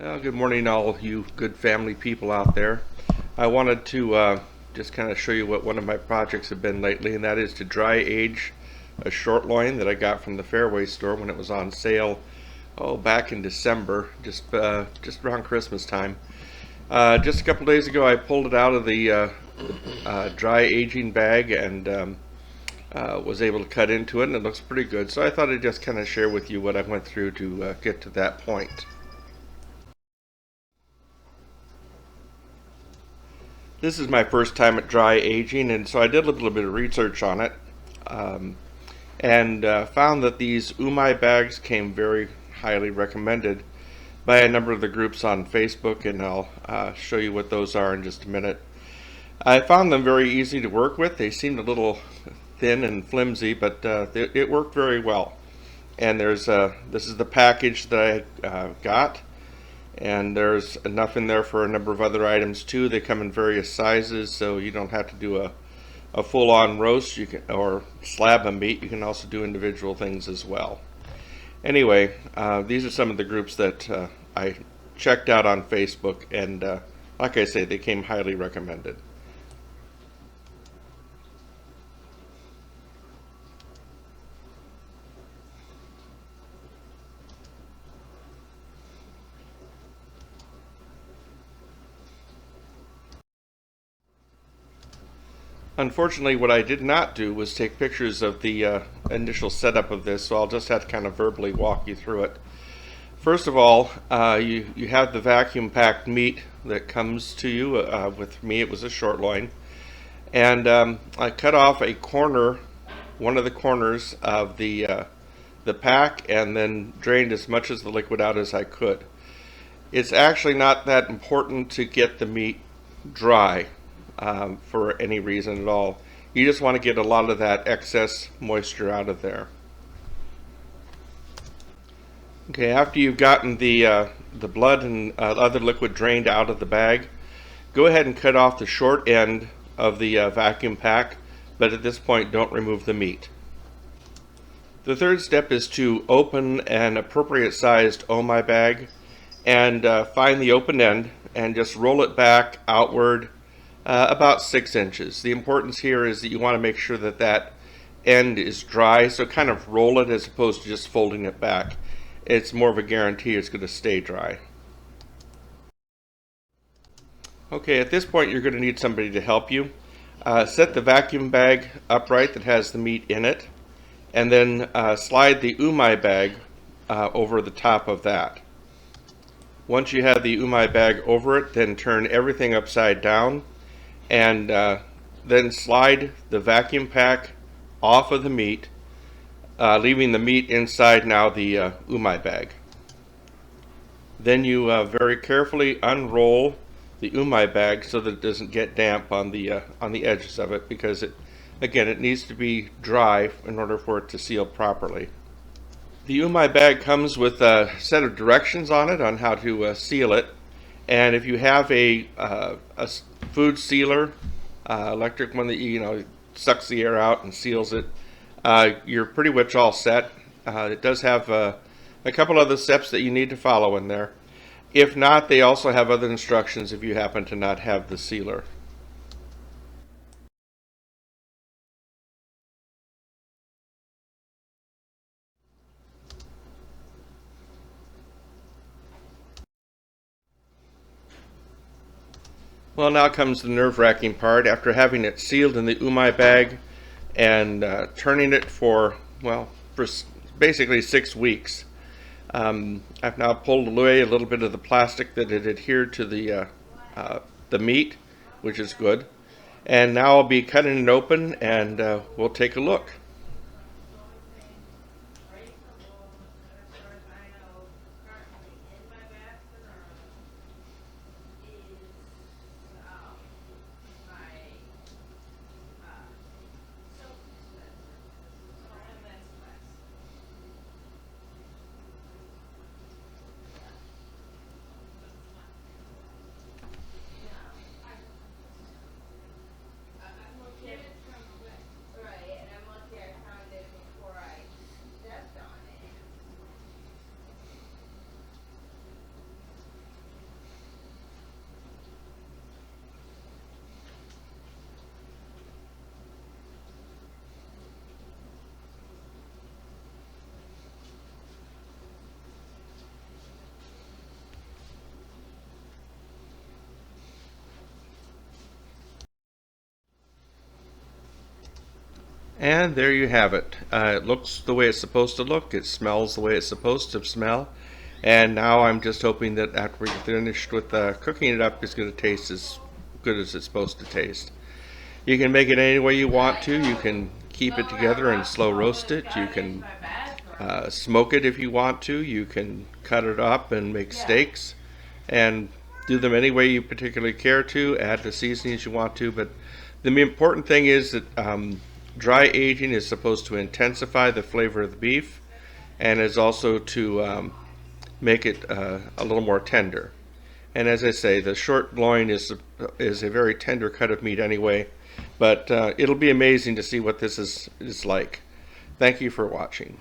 Well, good morning, all you good family people out there. I wanted to just kind of show you what one of my projects have been lately, and that is to dry age a short loin that I got from the Fairway store when it was on sale. Oh, back in December, just around Christmas time. Just a couple days ago, I pulled it out of the dry aging bag and was able to cut into it, and it looks pretty good. So I thought I'd just kind of share with you what I went through to get to that point. This is my first time at dry aging, and so I did a little bit of research on it, um, and found that these umai bags came very highly recommended by a number of the groups on Facebook, and I'll show you what those are in just a minute. I found them very easy to work with. They seemed a little thin and flimsy, but it worked very well. And this is the package that I got, and there's enough in there for a number of other items too. They come in various sizes, so you don't have to do a full-on roast or slab of meat. You can also do individual things as well. Anyway, these are some of the groups that I checked out on Facebook, and like I say, they came highly recommended. Unfortunately, what I did not do was take pictures of the initial setup of this, so I'll just have to kind of verbally walk you through it. First of all, you have the vacuum packed meat that comes to you. With me, it was a short loin, and I cut off a corner, one of the corners of the pack, and then drained as much of the liquid out as I could. It's actually not that important to get the meat dry for any reason at all. You just want to get a lot of that excess moisture out of there. Okay, after you've gotten the blood and other liquid drained out of the bag, go ahead and cut off the short end of the vacuum pack, but at this point don't remove the meat. The third step is to open an appropriate sized omai bag and find the open end and just roll it back outward about 6 inches. The importance here is that you want to make sure that that end is dry, so kind of roll it as opposed to just folding it back. It's more of a guarantee it's going to stay dry. Okay, at this point you're going to need somebody to help you. Set the vacuum bag upright that has the meat in it, and then slide the umai bag over the top of that. Once you have the umai bag over it, then turn everything upside down, and then slide the vacuum pack off of the meat, leaving the meat inside now the umai bag. Then you very carefully unroll the umai bag so that it doesn't get damp on the edges of it, because it needs to be dry in order for it to seal properly. The umai bag comes with a set of directions on it on how to seal it, and if you have a food sealer, electric one that sucks the air out and seals it, you're pretty much all set. It does have a couple other steps that you need to follow in there. If not, they also have other instructions if you happen to not have the sealer. Well, now comes the nerve-wracking part. After having it sealed in the umai bag and turning it for basically 6 weeks, I've now pulled away a little bit of the plastic that had adhered to the meat, which is good. And now I'll be cutting it open, and we'll take a look. And there you have it. It looks the way it's supposed to look. It smells the way it's supposed to smell. And now I'm just hoping that after we're finished with cooking it up, it's going to taste as good as it's supposed to taste. You can make it any way you want to. You can keep it together and slow roast it. You can smoke it if you want to. You can cut it up and make steaks and do them any way you particularly care to. Add the seasonings you want to. But the important thing is that dry aging is supposed to intensify the flavor of the beef and is also to make it a little more tender. And as I say, the short loin is a very tender cut of meat anyway, but it'll be amazing to see what this is like. Thank you for watching.